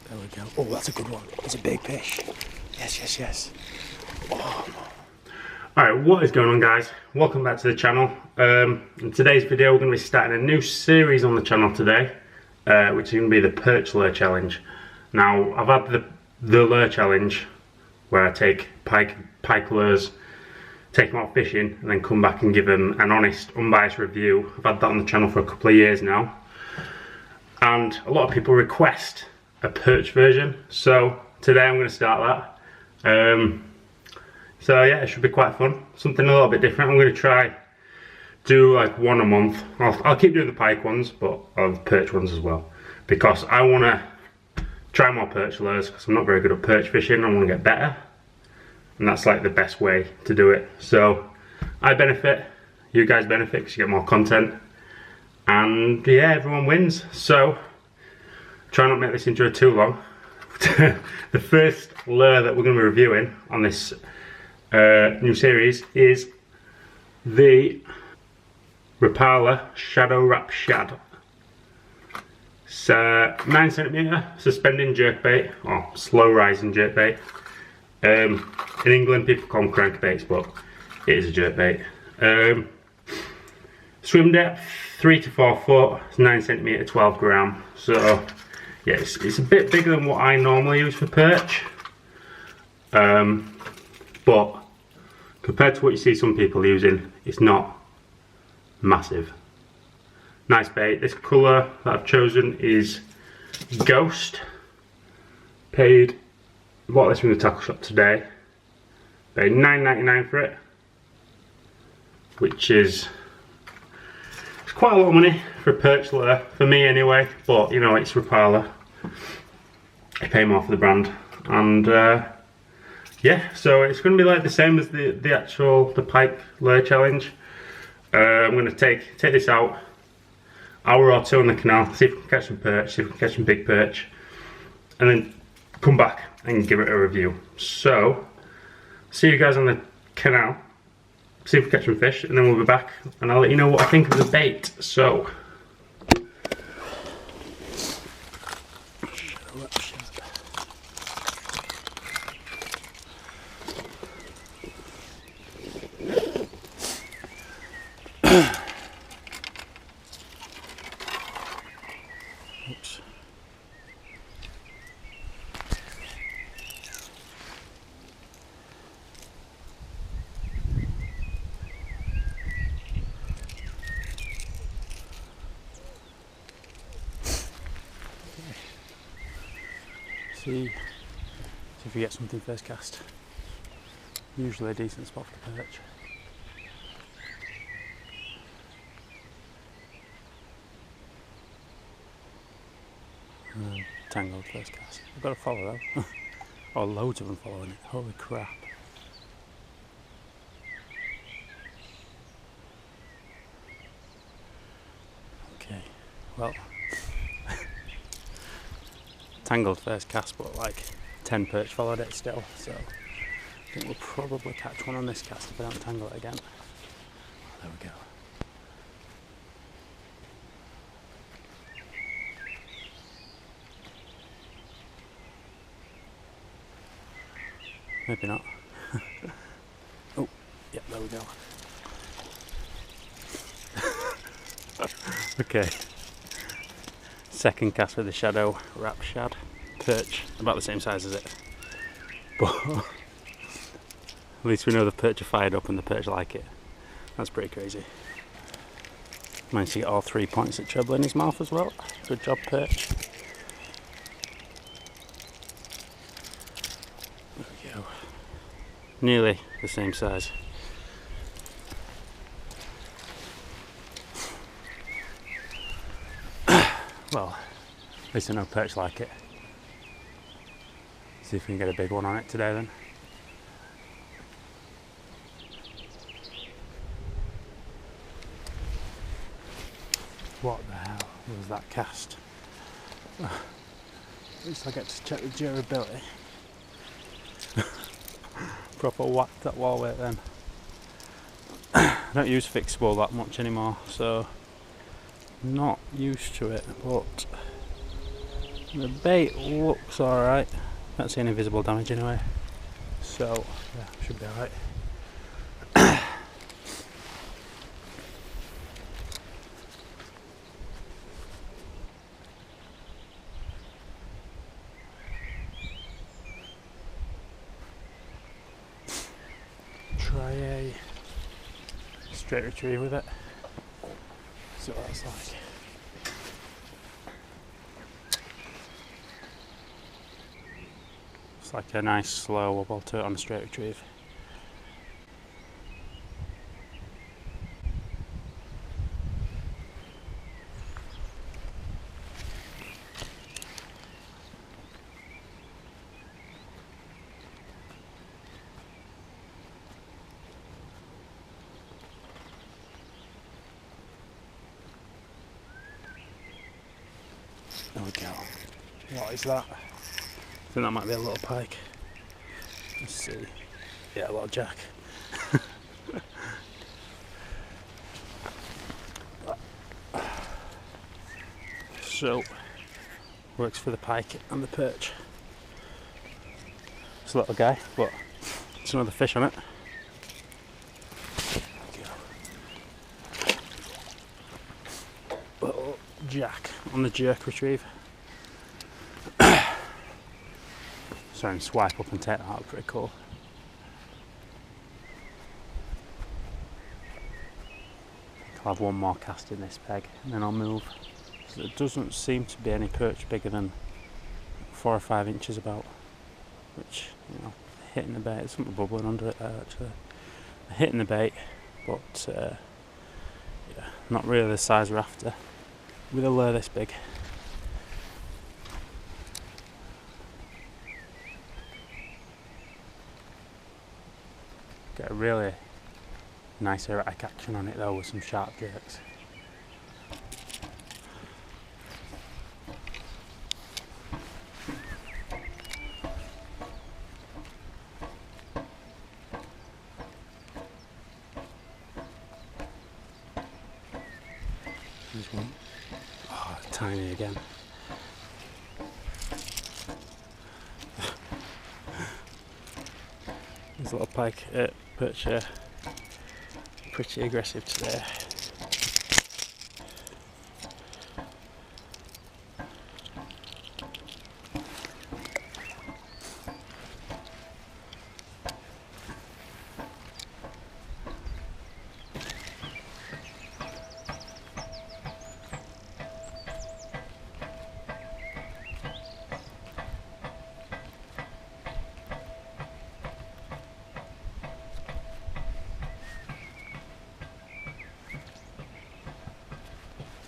There we go. Oh, that's a good one. It's a big fish. Yes, yes, yes. Oh. Alright, what is going on, guys? Welcome back to the channel. In today's video we're going to be starting a new series on the channel today, which is going to be the perch lure challenge. Now, I've had the lure challenge where I take pike lures, take them out fishing, and then come back and give them an honest, unbiased review. I've had that on the channel for a couple of years now, and a lot of people request a perch version, so today I'm going to start that. So yeah, it should be quite fun. Something a little bit different. I'm going to try do like one a month. I'll keep doing the pike ones, but I'll have perch ones as well, because I want to try more perch lures, because I'm not very good at perch fishing. I want to get better, and that's like the best way to do it. So I benefit, you guys benefit because you get more content, and yeah, everyone wins. So try not to make this intro too long. The first lure that we're going to be reviewing on this new series is the Rapala Shadow Rap Shad. It's 9cm suspending jerkbait, or slow rising jerkbait. In England people call them crankbaits, but it is a jerkbait. Swim depth 3 to 4 foot, it's 9cm, 12 gram. So yeah, it's a bit bigger than what I normally use for perch. But compared to what you see some people using, it's not massive. Nice bait. This colour that I've chosen is Ghost. Bought this from the tackle shop today. Paid $9.99 for it, which is it's quite a lot of money for a perch lure, for me anyway, but you know, it's Rapala. I pay more for the brand, and yeah, so it's going to be like the same as the pike lure challenge. I'm going to take this out, hour or two on the canal, see if we can catch some perch, see if we can catch some big perch, and then come back and give it a review. So see you guys on the canal, see if we catch some fish, and then we'll be back and I'll let you know what I think of the bait. So oops. See if we get something first cast. Usually a decent spot for the perch. Tangled first cast. I've got to follow though. Oh, loads of them following it. Holy crap. Okay, well. Tangled first cast, but like 10 perch followed it still, so I think we'll probably catch one on this cast if I don't tangle it again. There we go. Maybe not. Oh, yeah, there we go. Okay. Second cast with the Shadow Rap Shad. Perch, about the same size as it. But at least we know the perch are fired up and the perch like it. That's pretty crazy. Managed to get all 3 points of treble in his mouth as well. Good job, perch. There we go. Nearly the same size. Well, at least I know perch like it. See if we can get a big one on it today then. What the hell was that cast? At least I get to check the durability. Proper whacked that wall weight then. I don't use fixed wool that much anymore, so not used to it, but The bait looks alright. Can't see any visible damage anyway. So, yeah, should be alright. Try a straight retrieve with it. See what that's like. It's like a nice slow wobble to it on a straight retrieve. There we go. What is that? I think that might be a little pike. Let's see. Yeah, a little jack. So, works for the pike and the perch. It's a little guy, but it's another fish on it. Little jack on the jerk retrieve. So I can swipe up and take that out, pretty cool. I'll have one more cast in this peg and then I'll move. So there doesn't seem to be any perch bigger than 4 or 5 inches about, which, you know, hitting the bait. There's something bubbling under it there actually. Hitting the bait, but yeah, not really the size we're after with a lure this big. Get a really nice erratic action on it though with some sharp jerks. There's one. Oh, tiny again. There's a little pike, perch here. Pretty aggressive today.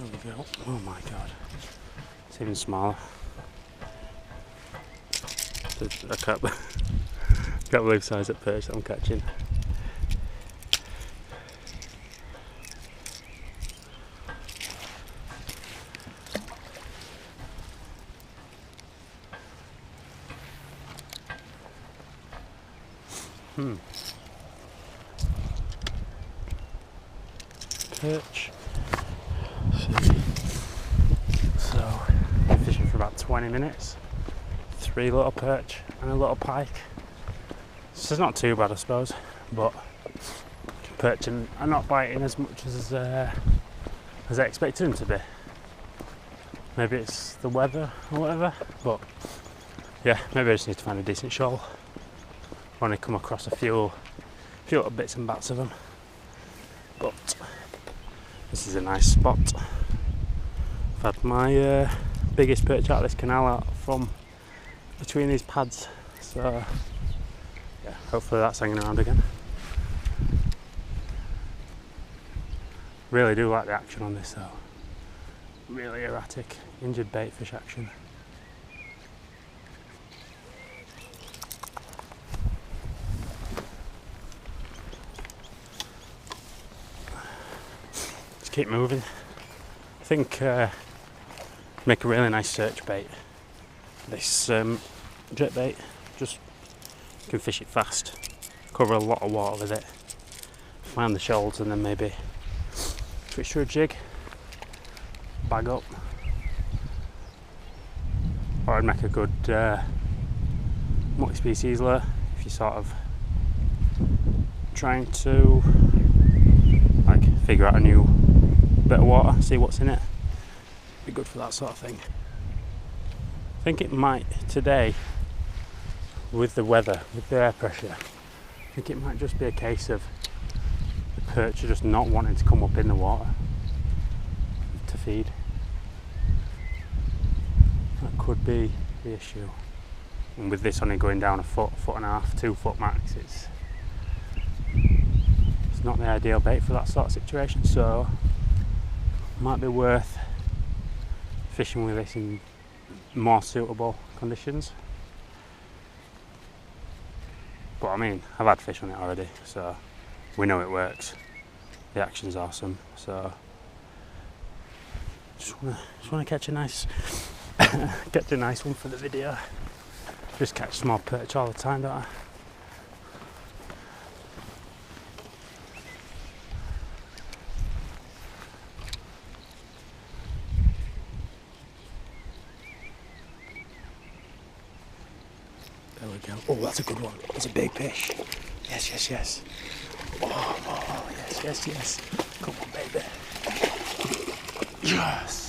There we go. Oh my god. It's even smaller. I can't believe the size of perch that I'm catching. Perch. So, been fishing for about 20 minutes. 3 little perch and a little pike. So it's not too bad, I suppose, but perch are not biting as much as I expected them to be. Maybe it's the weather or whatever, but yeah, maybe I just need to find a decent shoal. I've only come across a few little bits and bats of them, but this is a nice spot. I've had my biggest perch out of this canal out from between these pads, so yeah, hopefully that's hanging around again. Really do like the action on this though. Really erratic, injured bait fish action. Just keep moving. I think make a really nice search bait. This drip bait, just you can fish it fast, cover a lot of water with it, find the shoals and then maybe switch to a jig, bag up Or it'd make a good multi-species lure if you're sort of trying to like figure out a new bit of water, see what's in it. Be good for that sort of thing. I think it might today, with the weather, with the air pressure, I think it might just be a case of the perch are just not wanting to come up in the water to feed. That could be the issue. And with this only going down a foot, foot and a half, 2 foot max, it's not the ideal bait for that sort of situation, so it might be worth fishing with this in more suitable conditions. But I mean, I've had fish on it already, so we know it works. The action's awesome, so just wanna catch a nice catch a nice one for the video. Just catch small perch all the time, don't I? There we go. Oh, that's a good one. That's a big fish. Yes, yes, yes. Oh, yes, yes, yes. Come on, baby. Yes.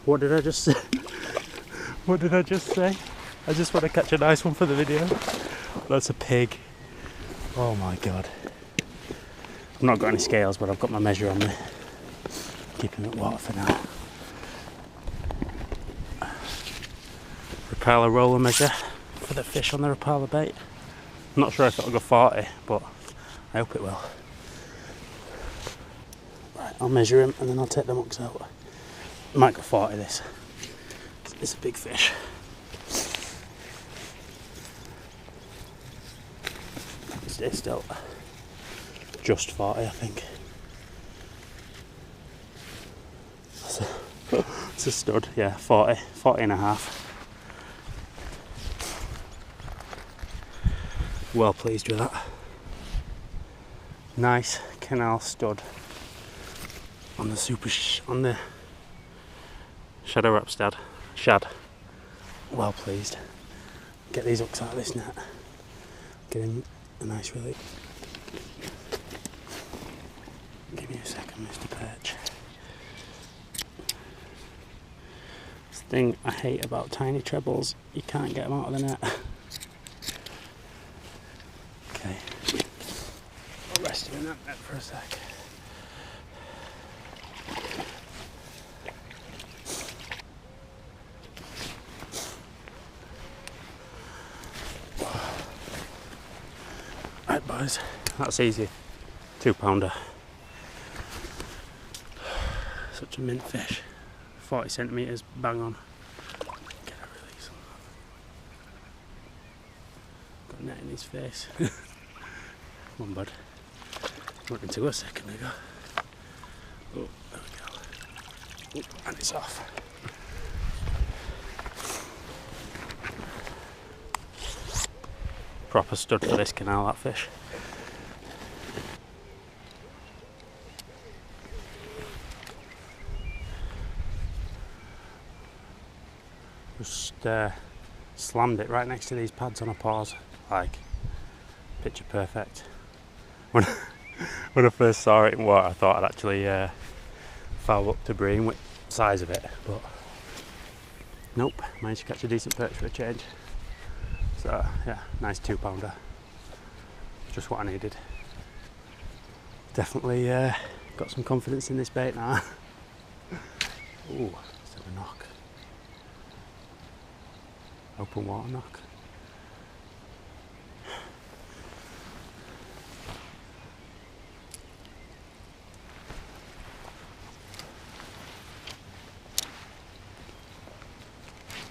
What did I just say? What did I just say? I just want to catch a nice one for the video. That's a pig. Oh my god. I've not got any scales, but I've got my measure on me. Keeping it water for now. Rapala roller measure for the fish on the Rapala bait. I'm not sure if it'll go 40, but I hope it will. Right, I'll measure him and then I'll take the mucks out. It might go 40 this. It's a big fish. It's still just 40, I think. It's a stud, yeah, 40 and a half. Well pleased with that. Nice canal stud on the on the Shadow Rap Shad. Well pleased. Get these hooks out of this net. Get him a nice release. Give me a second, Mr. Perch. This thing I hate about tiny trebles, you can't get them out of the net. Okay. I'll rest him in that net for a sec. Right boys, that's easy. 2-pounder. Such a mint fish. 40 centimetres, bang on. Get a release on that. Got a net in his face. Come on bud. Went into a second ago. Oh, there we go. Oh, and it's off. Proper stud for this canal, that fish. Just slammed it right next to these pads on a pause, like picture perfect. When I first saw it in water, I thought I'd actually foul up to bream with the size of it, but nope, managed to catch a decent perch for a change. So yeah, nice 2-pounder. Just what I needed. Definitely got some confidence in this bait now. Ooh, instead of a knock. Open water knock.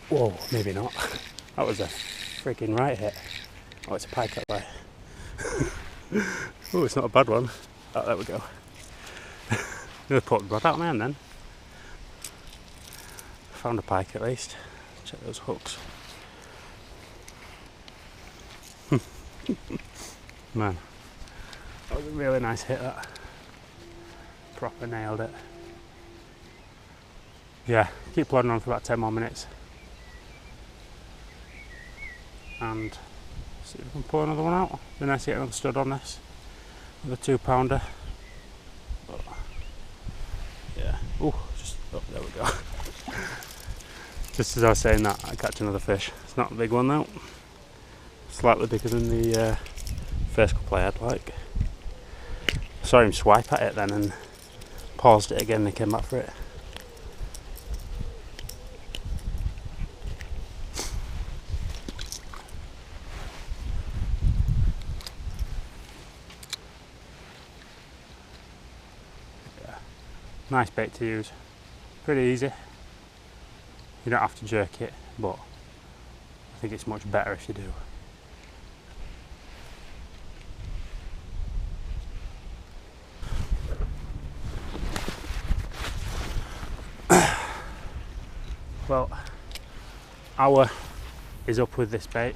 Whoa, maybe not. That was a freaking right hit. Oh, it's a pike that way. Oh, it's not a bad one. Oh, there we go. Nearly put the rod out of my hand then. Found a pike at least. Check those hooks. Man, that was a really nice hit, that. Proper nailed it. yeah, keep plodding on for about 10 more minutes and see if we can pull another one out. It'd be nice to get another stud on this with a 2-pounder. But yeah, there we go. Just as I was saying that, I catch another fish. It's not a big one though, slightly bigger than the first couple I had. Like, saw him swipe at it then and paused it again and he came back for it. Yeah. Nice bait to use, pretty easy. You don't have to jerk it, but I think it's much better if you do. Well, hour is up with this bait.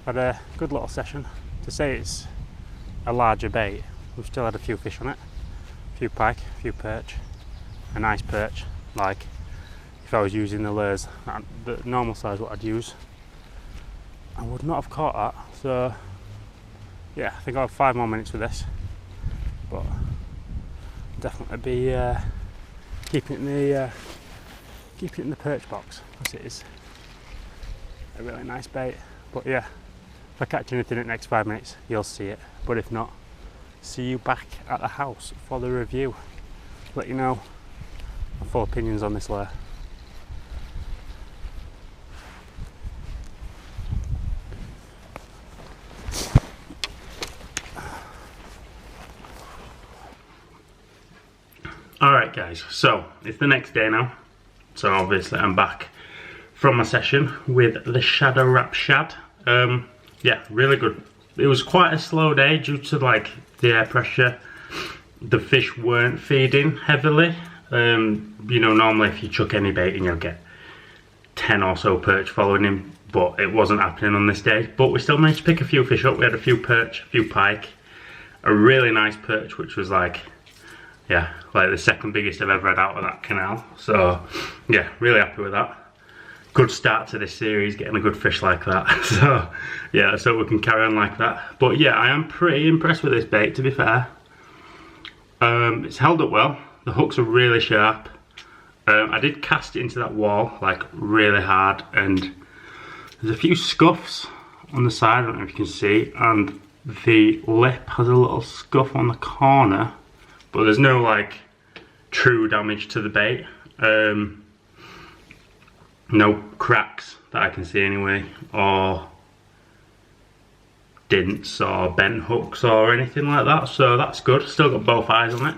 Had a good little session. To say it's a larger bait, we've still had a few fish on it. A few pike, a few perch, a nice perch. Like, if I was using the lures, the normal size what I'd use, I would not have caught that. So yeah, I think I'll have 5 more minutes with this, but definitely be keeping it in the perch box, because it is a really nice bait. But yeah, if I catch anything in the next 5 minutes, you'll see it. But if not, see you back at the house for the review. Let you know my full opinions on this lure. Alright guys, so it's the next day now. So obviously I'm back from my session with the Shadow Rap Shad. Yeah, really good. It was quite a slow day due to like the air pressure. The fish weren't feeding heavily. You know, normally if you chuck any bait in, you'll get 10 or so perch following him, but it wasn't happening on this day. But we still managed to pick a few fish up. We had a few perch, a few pike, a really nice perch, which was like, yeah, like the second biggest I've ever had out of that canal. So yeah, really happy with that. Good start to this series, getting a good fish like that. So yeah, so we can carry on like that. But yeah, I am pretty impressed with this bait, to be fair. It's held up well. The hooks are really sharp. I did cast it into that wall like really hard, and there's a few scuffs on the side, I don't know if you can see, and the lip has a little scuff on the corner, but there's no like true damage to the bait. No cracks that I can see anyway, or dents or bent hooks or anything like that, so that's good. Still got both eyes on it.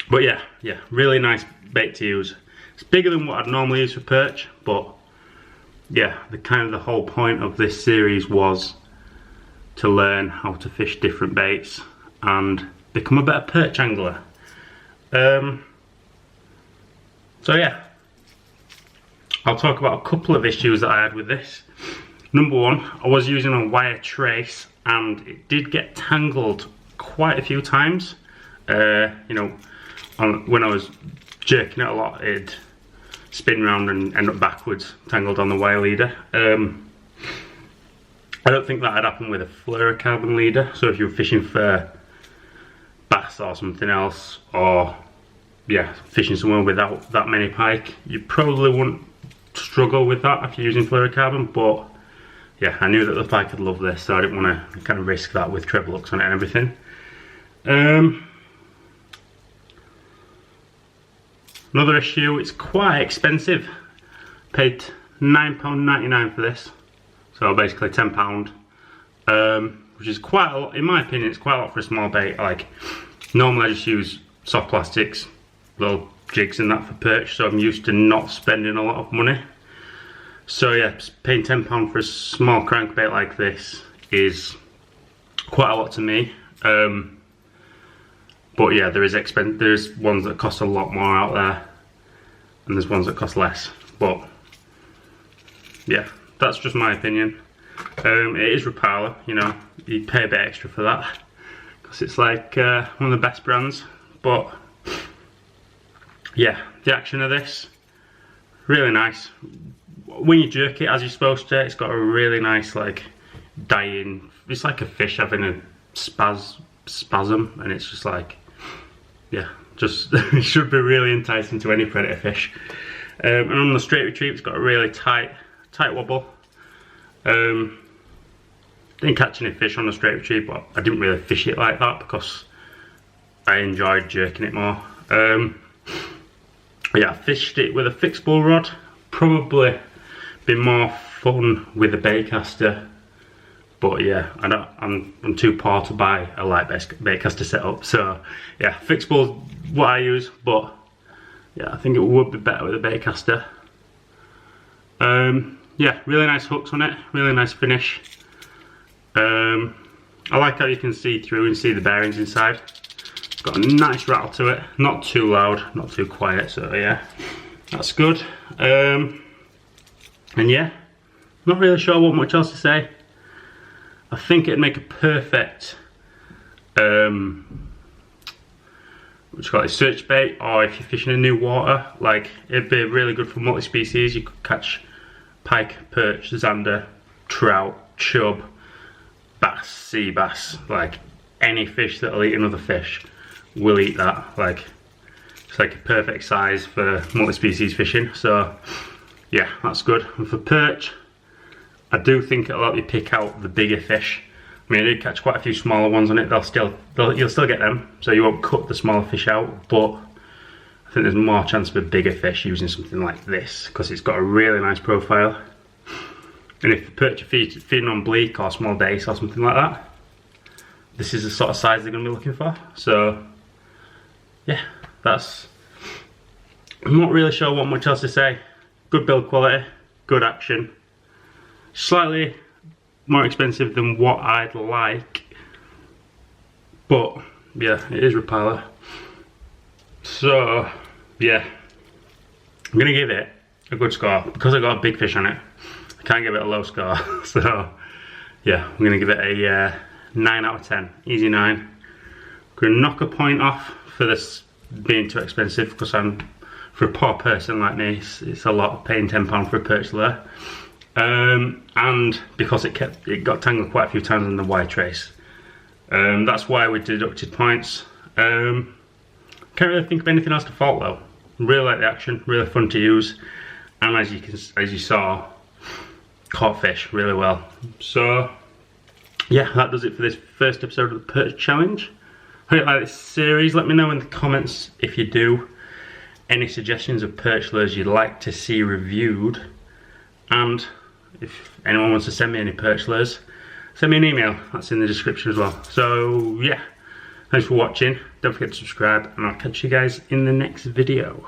But yeah, really nice bait to use. It's bigger than what I'd normally use for perch, but yeah, the whole point of this series was to learn how to fish different baits and become a better perch angler. So yeah, I'll talk about a couple of issues that I had with this. Number one, I was using a wire trace and it did get tangled quite a few times. You know, when I was jerking it a lot, it'd spin round and end up backwards, tangled on the wire leader. I don't think that had happened with a fluorocarbon leader, so if you're fishing for bass or something else, or yeah, fishing somewhere without that many pike, you probably wouldn't struggle with that if you're using fluorocarbon. But yeah, I knew that the pike would love this, so I didn't want to kind of risk that with treble hooks on it and everything. Another issue, it's quite expensive. Paid £9.99 for this, so basically £10, which is quite a lot. In my opinion, it's quite a lot for a small bait. Like, normally I just use soft plastics, little jigs and that for perch, so I'm used to not spending a lot of money. So yeah, paying £10 for a small crankbait like this is quite a lot to me. But yeah, there's ones that cost a lot more out there, and there's ones that cost less. But yeah, that's just my opinion. It is Rapala, you know, you pay a bit extra for that, because it's like one of the best brands. But yeah, the action of this, really nice. When you jerk it as you're supposed to, it's got a really nice like dying, it's like a fish having a spasm, and it's just like, yeah, just it should be really enticing to any predator fish. And on the straight retrieve, it's got a really tight wobble. Didn't catch any fish on the straight retrieve, but I didn't really fish it like that because I enjoyed jerking it more. Yeah, I fished it with a fixed bull rod. Probably been more fun with a baitcaster, but yeah, I'm too poor to buy a light baitcaster setup. So yeah, fixed bull's what I use, but yeah, I think it would be better with a baitcaster. Yeah, really nice hooks on it, really nice finish. I like how you can see through and see the bearings inside. It's got a nice rattle to it, not too loud, not too quiet, so yeah, that's good. And yeah, not really sure what much else to say. I think it'd make a perfect search bait, or if you're fishing in new water, like it'd be really good for multi-species. You could catch pike, perch, zander, trout, chub, bass, sea bass, like any fish that'll eat another fish will eat that. Like it's like a perfect size for multi-species fishing. So yeah, that's good. And for perch, I do think it'll help you pick out the bigger fish. I mean, I did catch quite a few smaller ones on it. You'll still get them, so you won't cut the smaller fish out, but I think there's more chance of a bigger fish using something like this because it's got a really nice profile. And if the perch are feeding on bleak or small dace or something like that, this is the sort of size they're going to be looking for. So yeah, I'm not really sure what much else to say. Good build quality, good action, slightly more expensive than what I'd like, but yeah, it is Rapala. So yeah, I'm gonna give it a good score because I got a big fish on it. I can't give it a low score. So yeah, I'm gonna give it a 9 out of 10, easy 9. I'm gonna knock a point off for this being too expensive because for a poor person like me, it's a lot paying £10 for a perch lure. And because it got tangled quite a few times in the Y trace. That's why we deducted points. Can't really think of anything else to fault though. Really like the action, really fun to use, and as you saw, caught fish really well. So yeah, that does it for this first episode of the Perch Challenge. Hope you like this series. Let me know in the comments if you do. Any suggestions of perch lures you'd like to see reviewed, and if anyone wants to send me any perch lures, send me an email, that's in the description as well. So yeah, thanks for watching, don't forget to subscribe, and I'll catch you guys in the next video.